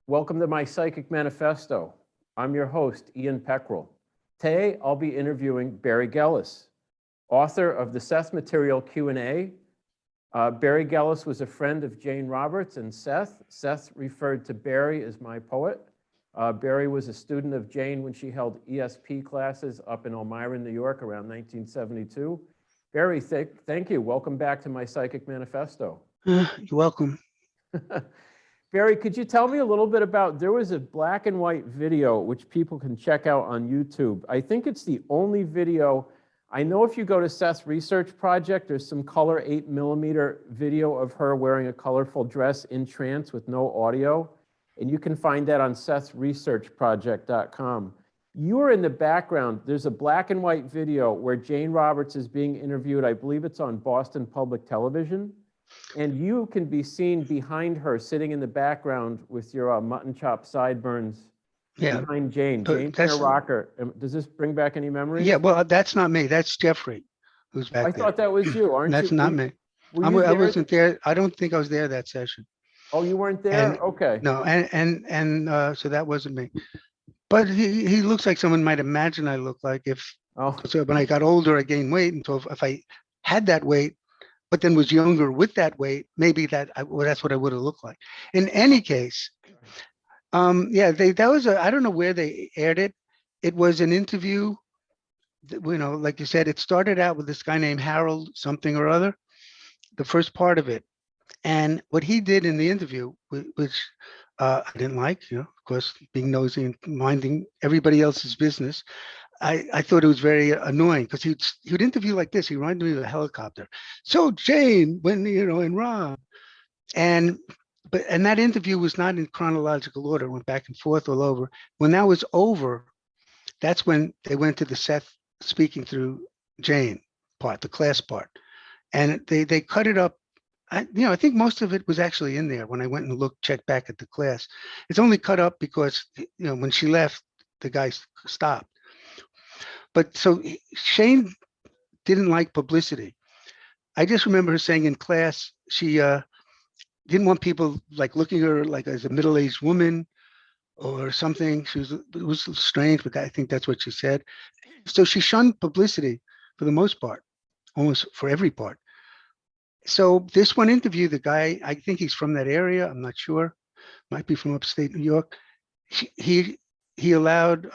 Welcome to my Psychic Manifesto. I'm your host, Ian Peckrell. Today, I'll be interviewing Barrie Gellis, author of the Seth Material Q&A. Barrie Gellis was a friend of Jane Roberts and Seth. Seth referred to Barrie as my poet. Barrie was a student of Jane when she held ESP classes up in Elmira, New York around 1972. Barrie, thank you. Welcome back to my Psychic Manifesto. You're welcome. Barrie, could you tell me a little bit about, there was a black and white video which people can check out on YouTube. I think it's the only video. I know if you go to Seth's research project, there's some color 8mm video of her wearing a colorful dress in trance with no audio. And you can find that on sethsresearchproject.com. You are in the background. There's a black and white video where Jane Roberts is being interviewed. I believe it's on Boston Public Television. And you can be seen behind her, sitting in the background with your mutton chop sideburns behind Jane. Jane's in a rocker. Does this bring back any memories? Yeah, well, that's not me. That's Jeffrey, who's back there. I thought that was you, aren't you? That's not me. I wasn't there. I don't think I was there that session. Oh, you weren't there? Okay. No, so that wasn't me. But he looks like someone might imagine I look like so when I got older, I gained weight. And so if I had that weight, but then was younger with that weight, maybe that's what I would have looked like. In any case, that was I don't know where they aired it. It was an interview, like you said, it started out with this guy named Harold something or other, the first part of it. And what he did in the interview, which I didn't like, of course, being nosy and minding everybody else's business, I thought it was very annoying because he would interview like this. He reminded me of a helicopter. So Jane, and Rob, and that interview was not in chronological order. It went back and forth all over. When that was over, that's when they went to the Seth speaking through Jane part, the class part, and they cut it up. I think most of it was actually in there when I went and checked back at the class. It's only cut up because when she left, the guy stopped. But so Shane didn't like publicity. I just remember her saying in class, she didn't want people like looking at her like as a middle-aged woman or something. It was strange, but I think that's what she said. So she shunned publicity for the most part, almost for every part. So this one interview, the guy, I think he's from that area. I'm not sure. Might be from upstate New York. She allowed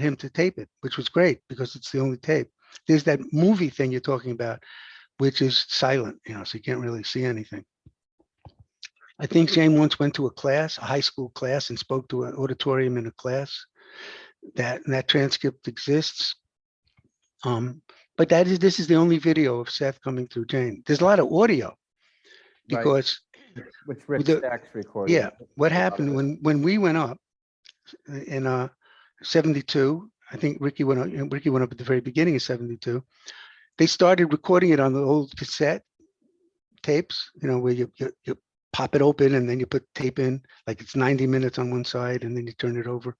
him to tape it, which was great because it's the only tape. There's that movie thing you're talking about, which is silent, so you can't really see anything. I think Jane once went to a high school class, and spoke to an auditorium in a class. That transcript exists. But this is the only video of Seth coming through Jane. There's a lot of audio because which Rick Stacks recorded. Yeah, what happened when we went up in 72? I think Ricky went up at the very beginning of 72. They started recording it on the old cassette tapes, where you pop it open and then you put tape in, like it's 90 minutes on one side and then you turn it over.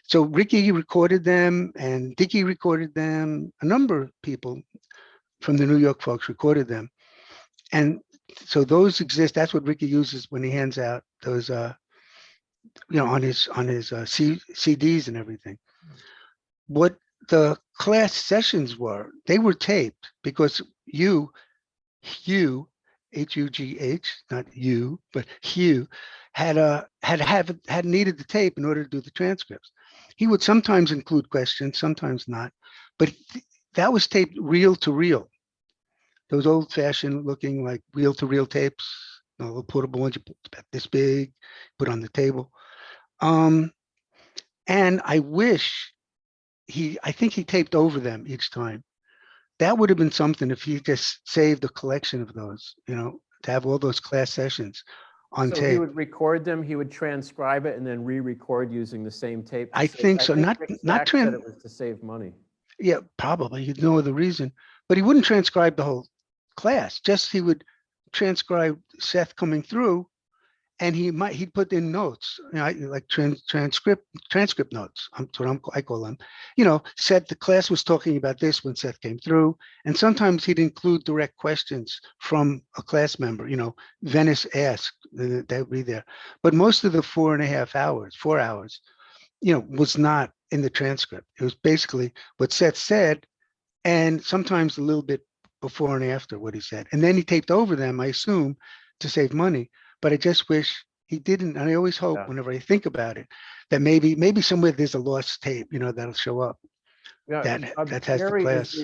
So Ricky recorded them and Dickie recorded them. A number of people from the New York folks recorded them. And so those exist. That's what Ricky uses when he hands out those, on his CDs and everything. What the class sessions were, they were taped because Hugh, H-U-G-H, not you, but Hugh, had needed the tape in order to do the transcripts. He would sometimes include questions, sometimes not, but that was taped reel to reel. Those old-fashioned looking like reel-to-reel tapes, the portable ones you put about this big, put on the table. And I think he taped over them each time. That would have been something if he just saved a collection of those, to have all those class sessions on tape. So he would record them, he would transcribe it, and then re-record using the same tape. I think so. Not it was to save money. Yeah, probably. You'd know the reason, but he wouldn't transcribe the whole class. Just he would transcribe Seth coming through, and he'd put in notes, like transcript notes. That's what I call them. Seth, the class was talking about this when Seth came through, and sometimes he'd include direct questions from a class member. Venice asked, that would be there, but most of the 4 hours, was not in the transcript. It was basically what Seth said, and sometimes a little bit before and after what he said, and then he taped over them, I assume, to save money. But I just wish he didn't. And I always hope, Yeah. whenever I think about it, that maybe somewhere there's a lost tape, that'll show up. Yeah, That has the Barry class.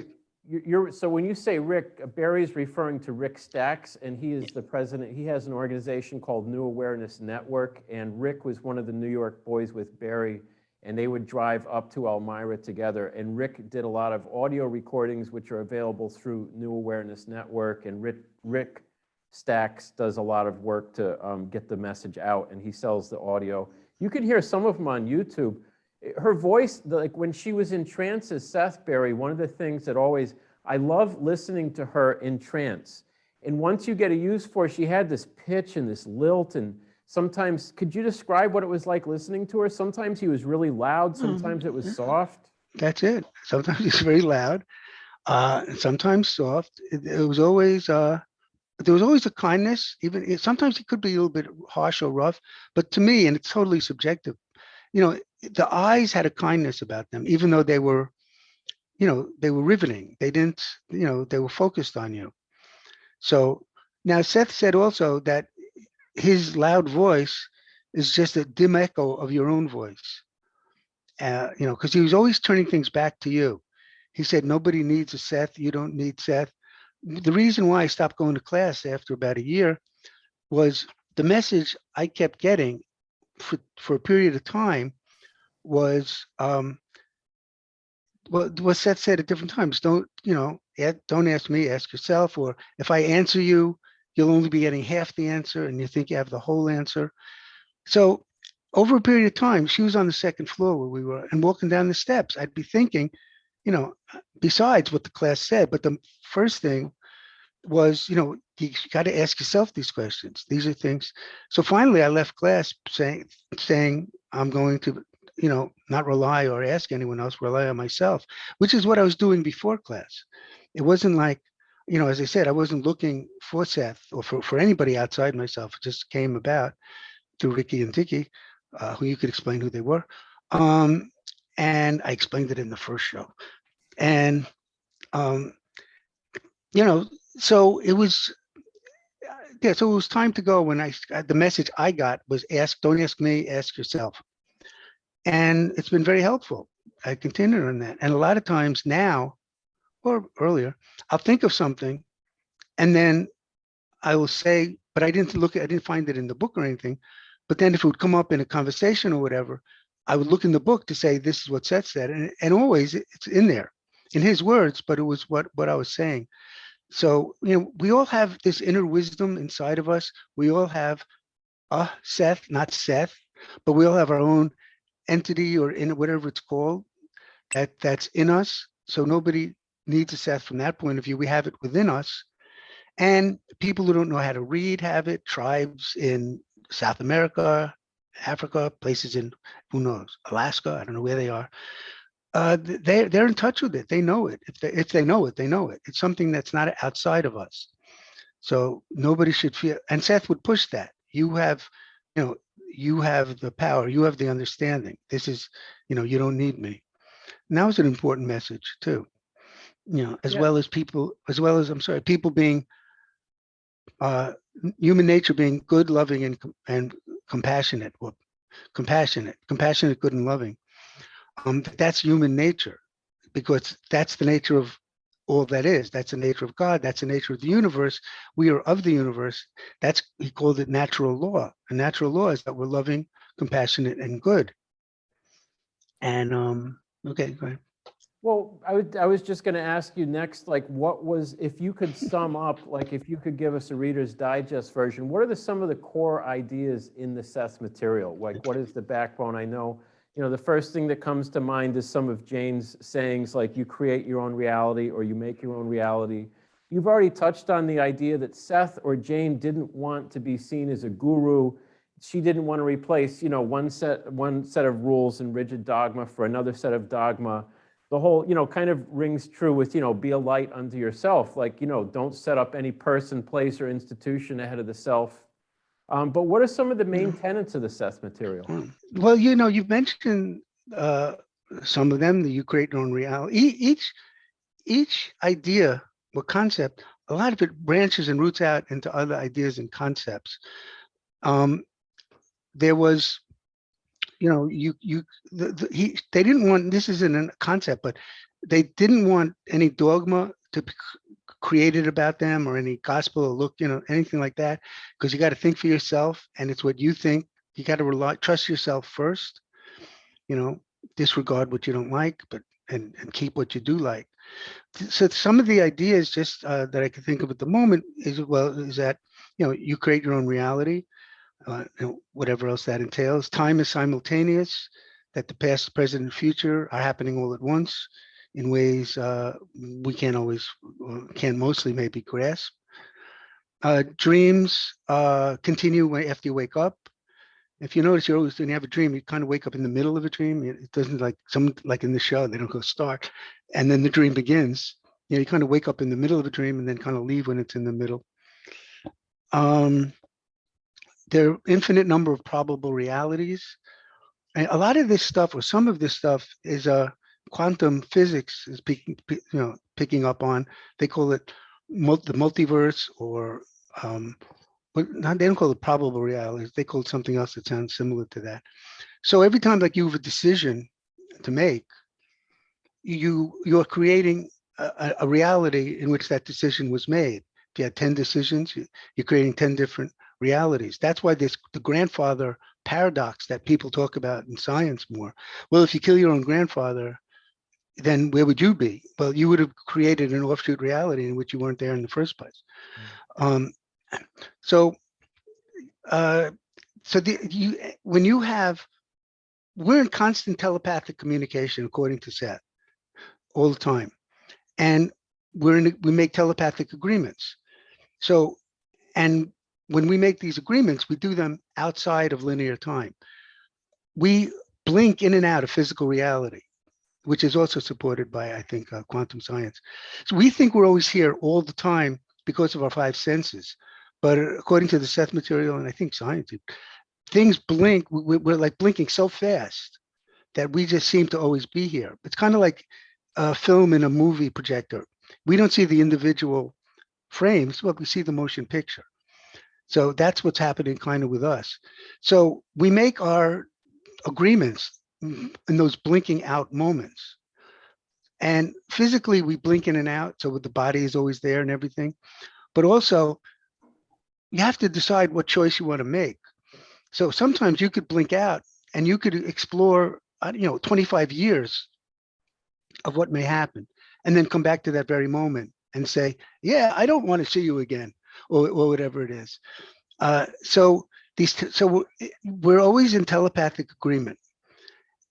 so when you say Rick, Barry's referring to Rick Stacks, and he is the president. He has an organization called New Awareness Network, and Rick was one of the New York boys with Barry, and they would drive up to Elmira together. And Rick did a lot of audio recordings, which are available through New Awareness Network, and Rick Stacks does a lot of work to get the message out, and he sells the audio. You can hear some of them on YouTube. Her voice, like when she was in trance as Seth Barry, one of the things that I love listening to her in trance. And once you get a use for, she had this pitch and this lilt, and sometimes, could you describe what it was like listening to her? Sometimes he was really loud, sometimes it was soft. That's it. Sometimes it's very loud, and sometimes soft. It was always there was always a kindness. Sometimes it could be a little bit harsh or rough, but to me, and it's totally subjective, the eyes had a kindness about them, even though they were riveting. They didn't, they were focused on you. So now Seth said also that his loud voice is just a dim echo of your own voice. Because he was always turning things back to you. He said, nobody needs a Seth. You don't need Seth. The reason why I stopped going to class after about a year was the message I kept getting for a period of time was what Seth said at different times. Don't ask me, ask yourself. Or if I answer you, you'll only be getting half the answer and you think you have the whole answer. So over a period of time, she was on the second floor where we were, and walking down the steps, I'd be thinking, besides what the class said, but the first thing was, you got to ask yourself these questions. These are things. So finally I left class saying I'm going to, not rely or ask anyone else, rely on myself, which is what I was doing before class. It wasn't like, as I said, I wasn't looking for Seth or for anybody outside myself. It just came about through Ricky and Dicky, who you could explain who they were. And I explained it in the first show. And, so it was, so it was time to go when the message I got was don't ask me, ask yourself. And it's been very helpful. I continue on that. And a lot of times now, or earlier, I'll think of something and then I will say, but I didn't find it in the book or anything. But then if it would come up in a conversation or whatever, I would look in the book to say, this is what Seth said. And always it's in there in his words, but it was what I was saying. So, we all have this inner wisdom inside of us. We all have Seth, not Seth, but we all have our own entity or in whatever it's called that's in us. So nobody needs a Seth from that point of view. We have it within us. And people who don't know how to read have it. Tribes in South America, Africa, places in, who knows, Alaska, I don't know where they are. They're in touch with it. They know it. If they know it, they know it. It's something that's not outside of us. So nobody should feel, and Seth would push that. You have the power, you have the understanding. This is, you don't need me. And that was an important message too. As well as people being, human nature being good, loving, and compassionate, good and loving. That's human nature, because that's the nature of all that is. That's the nature of God. That's the nature of the universe. We are of the universe. He called it natural law. And natural law is that we're loving, compassionate, and good. And okay, go ahead. Well, I was just going to ask you next, like, if you could sum up, like, if you could give us a Reader's Digest version, what are some of the core ideas in the Seth Material? Like, what is the backbone? I know, the first thing that comes to mind is some of Jane's sayings, like, you create your own reality or you make your own reality. You've already touched on the idea that Seth or Jane didn't want to be seen as a guru. she didn't want to replace, you know, one set of rules and rigid dogma for another set of dogma. The whole, you know, kind of rings true with, you know, be a light unto yourself. Like, you know, don't set up any person, place, or institution ahead of the self. But what are some of the main tenets of the Seth Material? Well, you know, you've mentioned some of them, that you create your own reality. Each idea or concept, a lot of it branches and roots out into other ideas and concepts. There was, you know, they didn't want, this isn't a concept, but they didn't want any dogma to be created about them or any gospel or look, you know, anything like that, because you got to think for yourself, and it's what you think. You got to trust yourself first, you know, disregard what you don't like, but and keep what you do like. So some of the ideas just that I can think of at the moment is that, you know, you create your own reality, whatever else that entails. Time is simultaneous, that the past, present, and future are happening all at once in ways we can't always, can mostly maybe grasp. Dreams continue after you wake up. If you notice, you always, when you have a dream, you kind of wake up in the middle of a dream. It doesn't like in the show, they don't go start, and then the dream begins. You know, you kind of wake up in the middle of a dream and then kind of leave when it's in the middle. There are infinite number of probable realities. And a lot of this stuff, or some of this stuff, is quantum physics is picking up on. They call it the multiverse, or they don't call it probable realities. They call it something else that sounds similar to that. So every time like you have a decision to make, you're creating a reality in which that decision was made. If you had 10 decisions, you're creating 10 different realities. That's why the grandfather paradox that people talk about in science more. Well, if you kill your own grandfather, then where would you be? Well, you would have created an offshoot reality in which you weren't there in the first place. We're in constant telepathic communication, according to Seth, all the time, and we make telepathic agreements. So, and when we make these agreements, we do them outside of linear time. We blink in and out of physical reality, which is also supported by, I think, quantum science. So we think we're always here all the time because of our five senses. But according to the Seth Material, and I think science, things blink. We're like blinking so fast that we just seem to always be here. It's kind of like a film in a movie projector. We don't see the individual frames, but we see the motion picture. So that's what's happening kind of with us. So we make our agreements in those blinking out moments. And physically we blink in and out, so the body is always there and everything. But also you have to decide what choice you want to make. So sometimes you could blink out and you could explore, 25 years of what may happen, and then come back to that very moment and say, yeah, I don't want to see you again, or whatever it is. So we're always in telepathic agreement.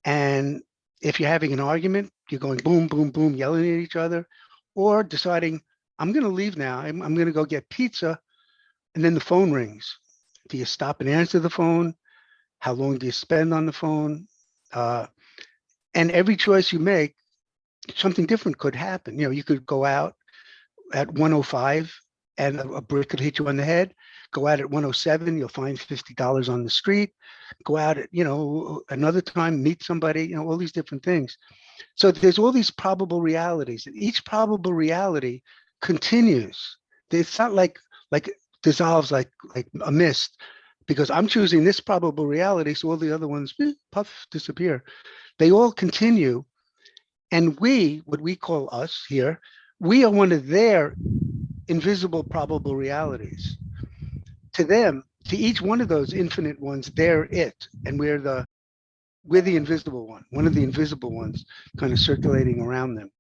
And if you're having an argument, you're going boom, boom, boom, yelling at each other, or deciding, I'm going to leave now. I'm going to go get pizza. And then the phone rings. Do you stop and answer the phone? How long do you spend on the phone? And every choice you make, something different could happen. You could go out at 105 and a brick could hit you on the head. Go out at 107, you'll find $50 on the street. Go out at, another time, meet somebody, all these different things. So there's all these probable realities, and each probable reality continues. It's not like dissolves like a mist, because I'm choosing this probable reality, so all the other ones puff, disappear. They all continue. And what we call us here, we are one of their invisible probable realities. To them, to each one of those infinite ones, they're it, and we're the invisible one of the invisible ones, kind of circulating around them.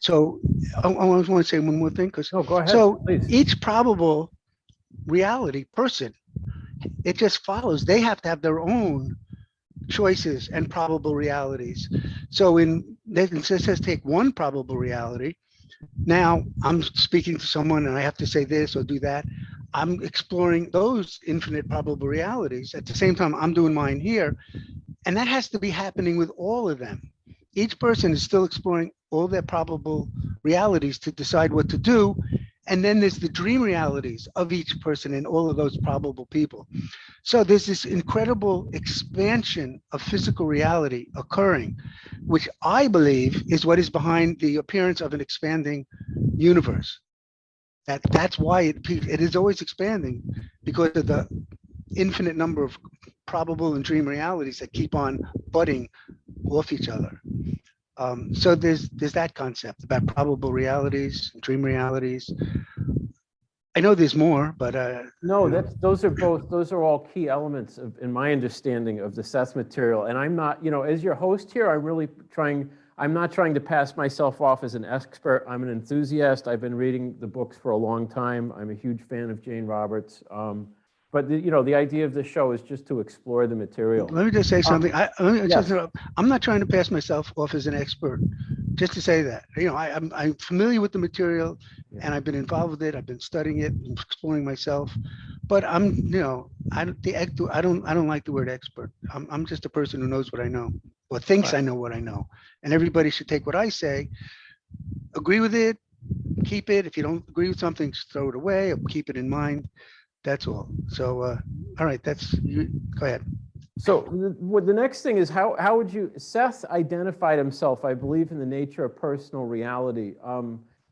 So I want to say one more thing, because go ahead, so please. Each probable reality person, it just follows. They have to have their own choices and probable realities. So it says take one probable reality. Now I'm speaking to someone and I have to say this or do that. I'm exploring those infinite probable realities. At the same time, I'm doing mine here. And that has to be happening with all of them. Each person is still exploring all their probable realities to decide what to do. And then there's the dream realities of each person and all of those probable people. So there's this incredible expansion of physical reality occurring, which I believe is what is behind the appearance of an expanding universe. That's why it is always expanding, because of the infinite number of probable and dream realities that keep on budding off each other. So there's that concept about probable realities, dream realities. I know there's more, but no, those are all key elements of, in my understanding of the Seth material. And I'm not, as your host here, I'm not trying to pass myself off as an expert. I'm an enthusiast. I've been reading the books for a long time. I'm a huge fan of Jane Roberts. But the idea of the show is just to explore the material. Let me just say something. I'm not trying to pass myself off as an expert. Just to say that, I'm familiar with the material, and I've been involved with it. I've been studying it, and exploring myself. But I don't like the word expert. I'm just a person who knows what I know, or thinks I know what I know. And everybody should take what I say, agree with it, keep it. If you don't agree with something, just throw it away or keep it in mind. That's all. So, all right, go ahead. So the next thing is how would you, Seth identified himself, I believe, in the nature of personal reality,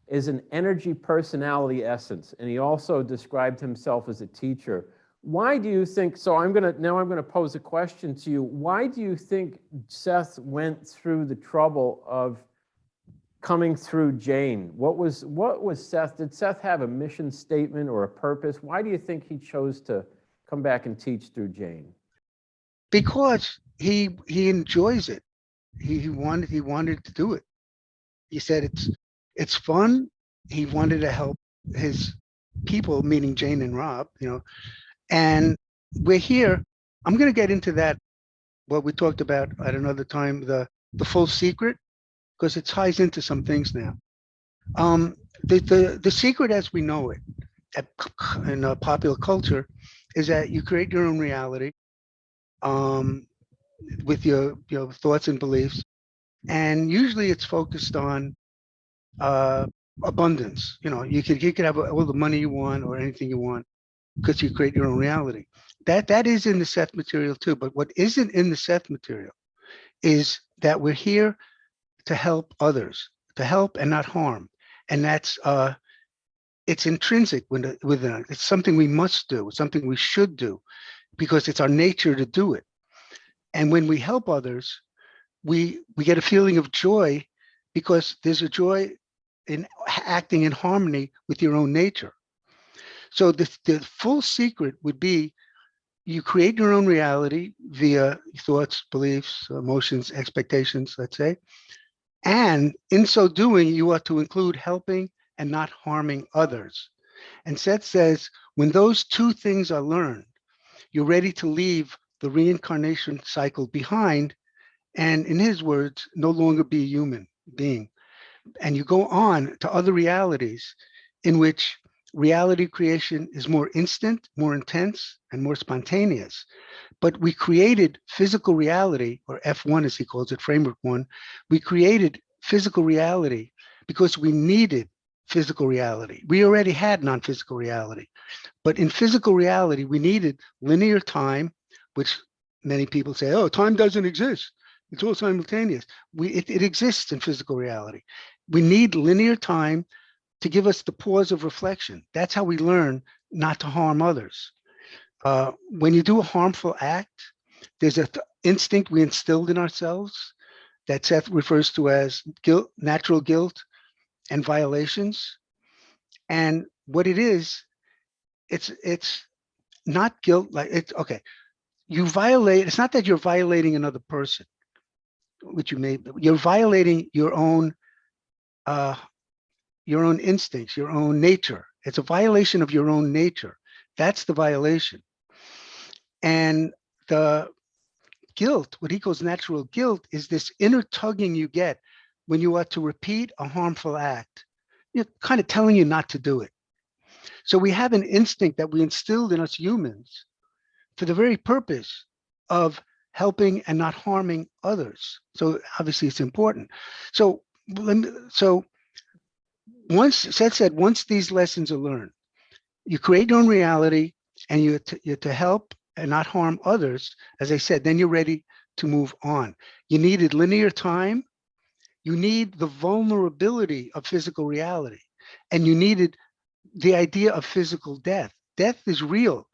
as an energy personality essence. And he also described himself as a teacher. Why do you think, so I'm going to pose a question to you. Why do you think Seth went through the trouble of coming through Jane? What was Seth, did Seth have a mission statement or a purpose? Why do you think he chose to come back and teach through Jane? Because he enjoys it. He wanted to do it. He said it's fun. He wanted to help his people, meaning Jane and Rob, and we're here. I'm going to get into that, what we talked about at another time, the full secret, because it ties into some things now. The secret as we know it in popular culture is that you create your own reality with your thoughts and beliefs, and usually it's focused on abundance. You could have all the money you want or anything you want because you create your own reality. That is in the Seth material too. But what isn't in the Seth material is that we're here to help others, to help and not harm. And that's it's intrinsic within us. It's something we must do. It's something we should do because it's our nature to do it. And when we help others, we get a feeling of joy because there's a joy in acting in harmony with your own nature. So the full secret would be you create your own reality via thoughts, beliefs, emotions, expectations, let's say. And in so doing, you are to include helping and not harming others. And Seth says, when those two things are learned, you're ready to leave the reincarnation cycle behind, and in his words, no longer be a human being. And you go on to other realities in which reality creation is more instant, more intense, and more spontaneous. But we created physical reality, or F1 as he calls it, framework one. We created physical reality because we needed physical reality. We already had non-physical reality. But in physical reality, we needed linear time, which many people say, oh, time doesn't exist. It's all simultaneous. It exists in physical reality. We need linear time to give us the pause of reflection. That's how we learn not to harm others. When you do a harmful act, there's an instinct we instilled in ourselves that Seth refers to as guilt, natural guilt and violations. And what it is, it's not guilt, like it's okay. You violate, it's not that you're violating another person, which you're violating your own instincts, your own nature. It's a violation of your own nature. That's the violation. And the guilt, what he calls natural guilt, is this inner tugging you get when you are to repeat a harmful act. You're kind of telling you not to do it. So we have an instinct that we instilled in us humans for the very purpose of helping and not harming others. So obviously it's important. So once Seth said, once these lessons are learned, you create your own reality and you're to help and not harm others, as I said, then you're ready to move on. You needed linear time. You need the vulnerability of physical reality. And you needed the idea of physical death. Death is real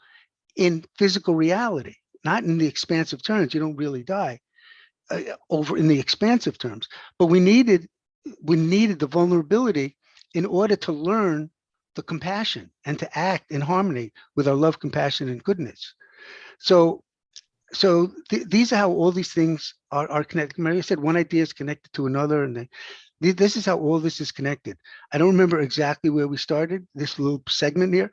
in physical reality, not in the expansive terms. You don't really die over in the expansive terms. But we needed the vulnerability in order to learn the compassion and to act in harmony with our love, compassion, and goodness. So these are how all these things are connected. Mary said one idea is connected to another, and this is how all this is connected. I don't remember exactly where we started this little segment here,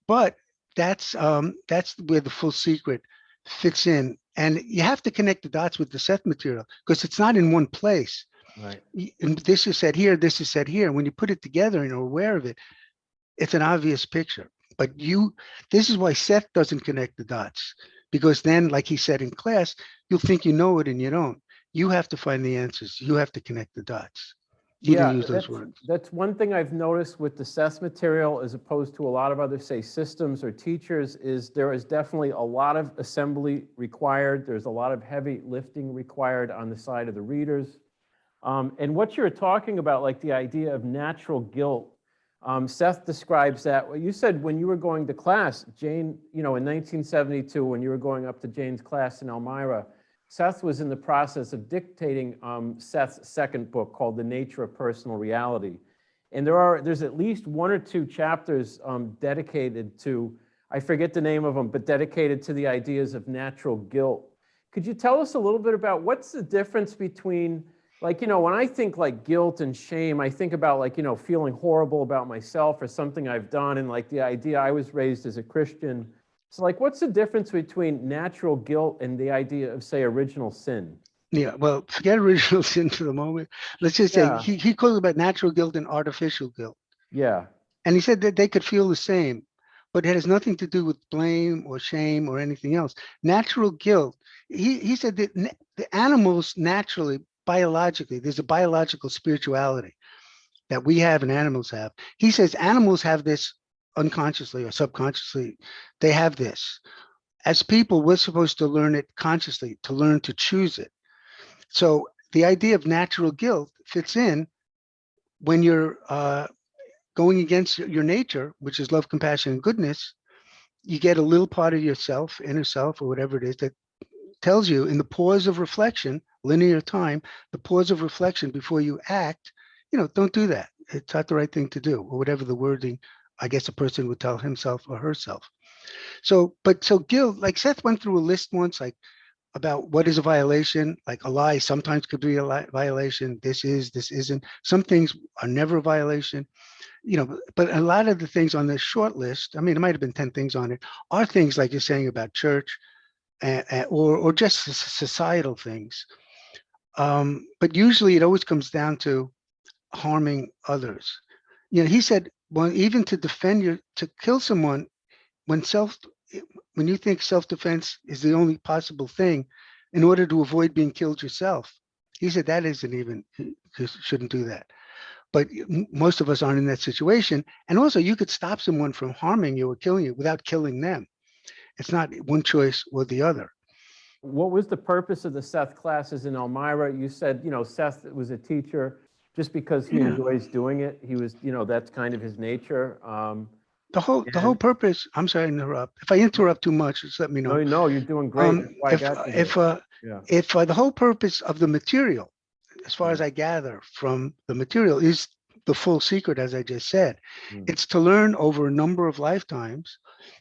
but that's where the full secret fits in. And you have to connect the dots with the Seth material because it's not in one place. Right. And this is said here, this is said here. And when you put it together and are aware of it, it's an obvious picture. But this is why Seth doesn't connect the dots, because then, like he said in class, you'll think you know it and you don't. You have to find the answers. You have to connect the dots. He didn't use those words. That's one thing I've noticed with the Seth material, as opposed to a lot of other, say, systems or teachers, is there is definitely a lot of assembly required. There's a lot of heavy lifting required on the side of the readers. And what you're talking about, like the idea of natural guilt, Seth describes that. You said when you were going to class, Jane, in 1972, when you were going up to Jane's class in Elmira, Seth was in the process of dictating Seth's second book called The Nature of Personal Reality. And there's at least one or two chapters dedicated to, I forget the name of them, but dedicated to the ideas of natural guilt. Could you tell us a little bit about what's the difference between, like, when I think like guilt and shame, I think about like, feeling horrible about myself or something I've done. And like the idea, I was raised as a Christian. So like, what's the difference between natural guilt and the idea of, say, original sin? Yeah, well, forget original sin for the moment. Let's just say he calls about natural guilt and artificial guilt. Yeah. And he said that they could feel the same, but it has nothing to do with blame or shame or anything else. Natural guilt, he said that the animals naturally, biologically, there's a biological spirituality that we have and animals have. He says animals have this unconsciously or subconsciously. They have this. As people, we're supposed to learn it consciously, to learn to choose it. So the idea of natural guilt fits in when you're going against your nature, which is love, compassion, and goodness. You get a little part of yourself, inner self, or whatever it is, that tells you in the pause of reflection, linear time, the pause of reflection before you act, don't do that. It's not the right thing to do, or whatever the wording, I guess a person would tell himself or herself. So guilt, like Seth went through a list once, like about what is a violation, like a lie sometimes could be a violation. This isn't. Some things are never a violation, but a lot of the things on this short list, I mean, it might have been 10 things on it, are things like you're saying about church or just societal things. But usually it always comes down to harming others. He said, well, even to to kill someone, when you think self-defense is the only possible thing in order to avoid being killed yourself, he said that isn't even, shouldn't do that. But most of us aren't in that situation. And also you could stop someone from harming you or killing you without killing them. It's not one choice or the other. What was the purpose of the Seth classes in Elmira? You said, Seth was a teacher just because he enjoys doing it. He was, that's kind of his nature. The whole purpose, I'm sorry to interrupt. If I interrupt too much, just let me know. No, you're doing great. If the whole purpose of the material, as far as I gather from the material, is the full secret, as I just said, it's to learn over a number of lifetimes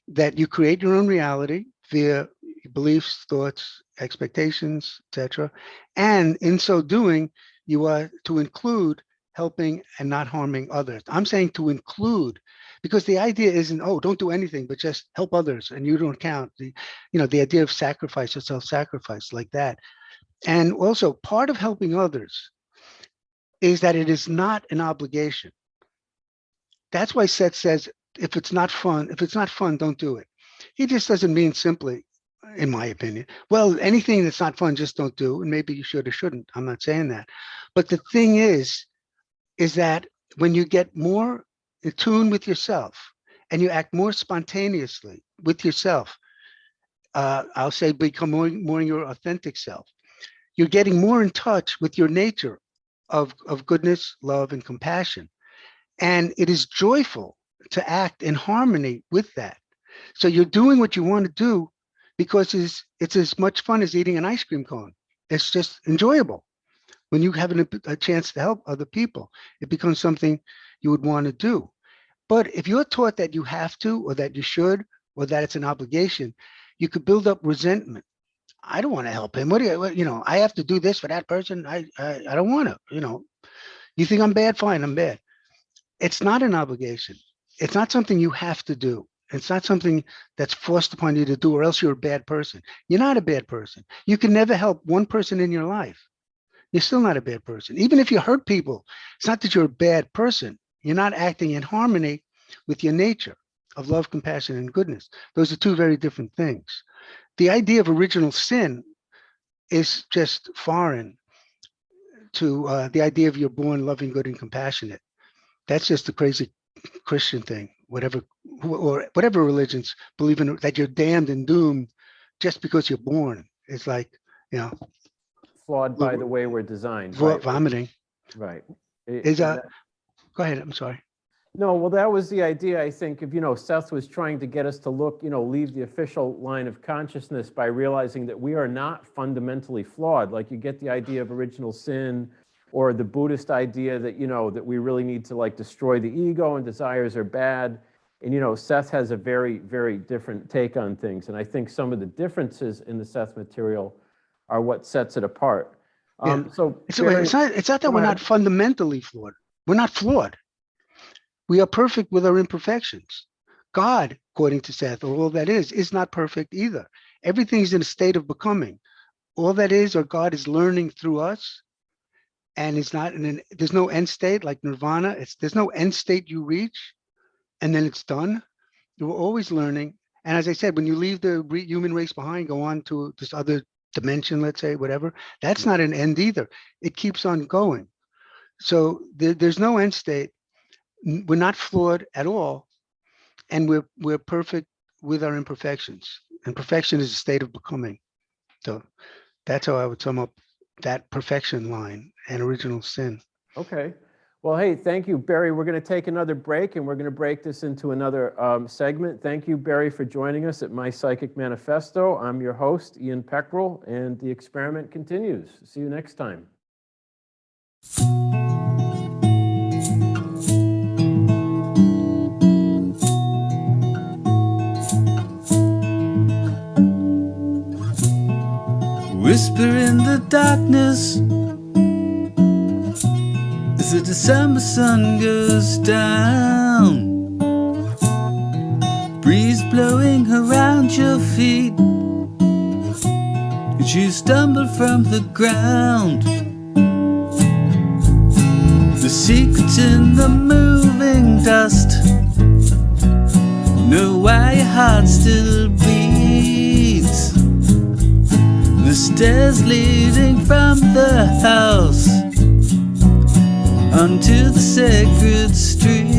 that you create your own reality via beliefs, thoughts, expectations, etc. And in so doing, you are to include helping and not harming others. I'm saying to include, because the idea isn't, oh, don't do anything, but just help others and you don't count. The idea of sacrifice or self-sacrifice, like that. And also part of helping others is that it is not an obligation. That's why Seth says if it's not fun, don't do it. He just doesn't mean simply, in my opinion, well, anything that's not fun, just don't do. And maybe you should or shouldn't. I'm not saying that. But the thing is that when you get more in tune with yourself and you act more spontaneously with yourself, I'll say become more your authentic self. You're getting more in touch with your nature of goodness, love, and compassion. And it is joyful to act in harmony with that. So you're doing what you want to do because it's as much fun as eating an ice cream cone. It's just enjoyable. When you have a chance to help other people, it becomes something you would want to do. But if you're taught that you have to, or that you should, or that it's an obligation, you could build up resentment. I don't want to help him. What do you, I have to do this for that person. I don't want to, you think I'm bad? Fine, I'm bad. It's not an obligation. It's not something you have to do. It's not something that's forced upon you to do, or else you're a bad person. You're not a bad person. You can never help one person in your life. You're still not a bad person. Even if you hurt people, it's not that you're a bad person. You're not acting in harmony with your nature of love, compassion, and goodness. Those are two very different things. The idea of original sin is just foreign to the idea of you're born loving, good, and compassionate. That's just a crazy Christian thing, whatever religions believe in, that you're damned and doomed just because you're born. It's like, flawed by the way we're designed. Right? Vomiting. Right. Go ahead. I'm sorry. No, well, that was the idea, I think, of, Seth was trying to get us to look, leave the official line of consciousness by realizing that we are not fundamentally flawed. Like, you get the idea of original sin, or the Buddhist idea that, that we really need to, like, destroy the ego and desires are bad. And, Seth has a very, very different take on things. And I think some of the differences in the Seth material are what sets it apart. So it's not that we're not fundamentally flawed. We're not flawed. We are perfect with our imperfections. God, according to Seth, or all that is not perfect either. Everything's in a state of becoming. All that is, or God is learning through us. And it's not there's no end state like nirvana. There's no end state you reach and then it's done. You're always learning. And as I said, when you leave the human race behind, go on to this other dimension, let's say, whatever, that's not an end either. It keeps on going. So there's no end state. We're not flawed at all. And we're perfect with our imperfections. And perfection is a state of becoming. So that's how I would sum up that perfection line and original sin. Okay. Well, hey, thank you, Barrie. We're going to take another break, and we're going to break this into another segment. Thank you, Barrie, for joining us at My Psychic Manifesto. I'm your host, Ian Peckrell, and the experiment continues. See you next time. Whisper in the darkness as the December sun goes down, breeze blowing around your feet as you stumble from the ground. The secrets in the moving dust, know why your heart still beats. The stairs leading from the house onto the sacred street.